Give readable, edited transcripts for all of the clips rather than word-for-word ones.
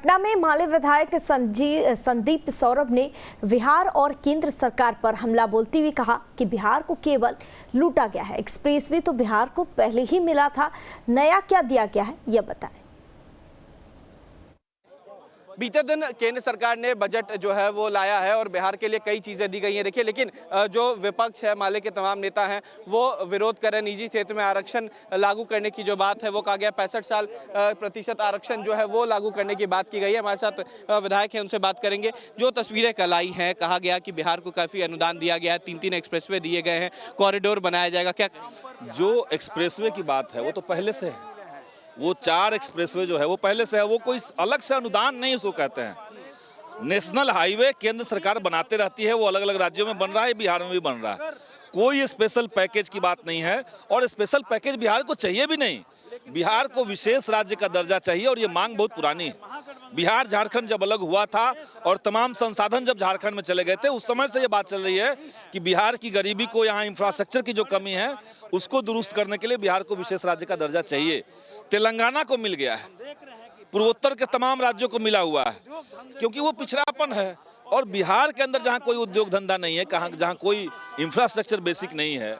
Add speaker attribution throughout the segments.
Speaker 1: पटना में माले विधायक संदीप सौरभ ने बिहार और केंद्र सरकार पर हमला बोलते हुए कहा कि बिहार को केवल लूटा गया है। एक्सप्रेसवे तो बिहार को पहले ही मिला था, नया क्या दिया गया है यह बताएं।
Speaker 2: बीते दिन केंद्र सरकार ने बजट जो है वो लाया है और बिहार के लिए कई चीज़ें दी गई हैं। देखिए, लेकिन जो विपक्ष है, माले के तमाम नेता हैं, वो विरोध कर रहे हैं। निजी क्षेत्र में आरक्षण लागू करने की जो बात है वो कहा गया, 65% आरक्षण जो है वो लागू करने की बात की गई है। हमारे साथ विधायक हैं, उनसे बात करेंगे। जो तस्वीरें कल आई हैं, कहा गया कि बिहार को काफ़ी अनुदान दिया गया है, 3 एक्सप्रेसवे दिए गए हैं, कॉरिडोर बनाया जाएगा। क्या
Speaker 3: जो एक्सप्रेसवे की बात है वो तो पहले से है, वो 4 एक्सप्रेसवे जो है वो पहले से है, वो कोई अलग से अनुदान नहीं उसको कहते हैं। नेशनल हाईवे केंद्र सरकार बनाते रहती है, वो अलग अलग राज्यों में बन रहा है, बिहार में भी बन रहा है। कोई स्पेशल पैकेज की बात नहीं है और स्पेशल पैकेज बिहार को चाहिए भी नहीं। बिहार को विशेष राज्य का दर्जा चाहिए और ये मांग बहुत पुरानी है। बिहार झारखंड जब अलग हुआ था और तमाम संसाधन जब झारखंड में चले गए थे, उस समय से ये बात चल रही है कि बिहार की गरीबी को, यहाँ इंफ्रास्ट्रक्चर की जो कमी है उसको दुरुस्त करने के लिए बिहार को विशेष राज्य का दर्जा चाहिए। तेलंगाना को मिल गया है, पूर्वोत्तर के तमाम राज्यों को मिला हुआ है, क्योंकि वो पिछड़ापन है। और बिहार के अंदर जहाँ कोई उद्योग धंधा नहीं है, जहाँ कोई इंफ्रास्ट्रक्चर बेसिक नहीं है,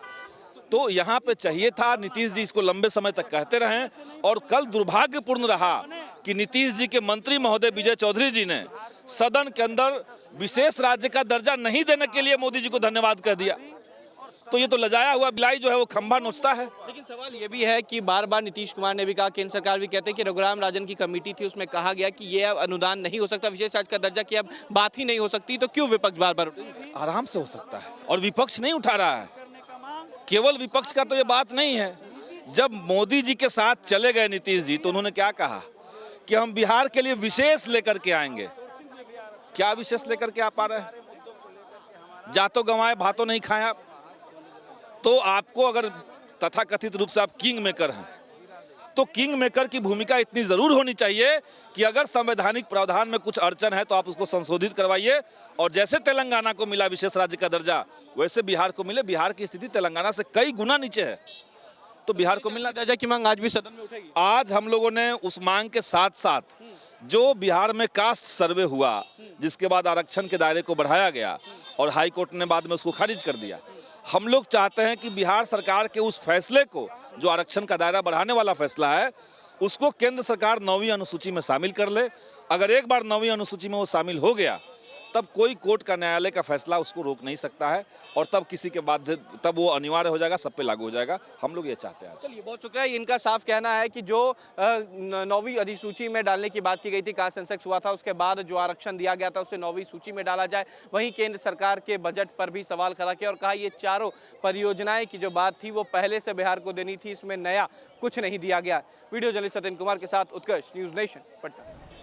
Speaker 3: तो यहाँ पे चाहिए था। नीतीश जी इसको लंबे समय तक कहते रहे और कल दुर्भाग्यपूर्ण रहा कि नीतीश जी के मंत्री महोदय विजय चौधरी जी ने सदन के अंदर विशेष राज्य का दर्जा नहीं देने के लिए मोदी जी को धन्यवाद कह दिया। तो ये तो लजाया हुआ बिलाई जो है वो खंभा नोचता है।
Speaker 2: लेकिन सवाल ये भी है कि बार बार नीतीश कुमार ने भी कहा, केंद्र सरकार भी कहते हैं कि रघुराम राजन की कमेटी थी, उसमें कहा गया कि ये अब अनुदान नहीं हो सकता, विशेष राज्य का दर्जा की अब बात ही नहीं हो सकती। तो क्यों विपक्ष बार बार?
Speaker 3: आराम से हो सकता है और विपक्ष नहीं उठा रहा है। केवल विपक्ष का तो ये बात नहीं है। जब मोदी जी के साथ चले गए नीतीश जी, तो उन्होंने क्या कहा कि हम बिहार के लिए विशेष लेकर के आएंगे। क्या विशेष लेकर के आ पा रहे हैं? जातो गंवाए भातो नहीं खाए आप। तो आपको अगर तथाकथित रूप से आप किंग मेकर हैं, तो किंग मेकर की भूमिका इतनी जरूर होनी चाहिए कि अगर संवैधानिक प्रावधान में कुछ अड़चन है तो आप उसको संशोधित करवाइए। और जैसे तेलंगाना को मिला विशेष राज्य का दर्जा, वैसे बिहार को मिले। बिहार की स्थिति तेलंगाना से कई गुना नीचे है, तो बिहार को मिलना दर्जा की मांग आज भी सदन में उठेगी। आज हम लोगों ने उस मांग के साथ साथ जो बिहार में कास्ट सर्वे हुआ, जिसके बाद आरक्षण के दायरे को बढ़ाया गया और हाई कोर्ट ने बाद में उसको खारिज कर दिया, हम लोग चाहते हैं कि बिहार सरकार के उस फैसले को, जो आरक्षण का दायरा बढ़ाने वाला फैसला है, उसको केंद्र सरकार 9वीं अनुसूची में शामिल कर ले। अगर एक बार 9वीं अनुसूची में वो शामिल हो गया, तब कोई कोर्ट का न्यायालय का फैसला उसको रोक नहीं सकता है और तब किसी के बाध्य, तब वो अनिवार्य हो जाएगा, सब पे लागू हो जाएगा। हम लोग ये चाहते हैं।
Speaker 2: चलिए, बहुत शुक्रिया। इनका साफ कहना है कि जो 9वीं अधिसूची में डालने की बात की गई थी, कास्ट सेंसस हुआ था, उसके बाद जो आरक्षण दिया गया था उसे 9वीं सूची में डाला जाए। वहीं केंद्र सरकार के बजट पर भी सवाल खड़ा किया और कहा ये चारों परियोजनाएं की जो बात थी वो पहले से बिहार को देनी थी, इसमें नया कुछ नहीं दिया गया। वीडियो जर्नलिस्ट सत्येंद्र कुमार के साथ उत्कर्ष, न्यूज़ नेशन, पटना।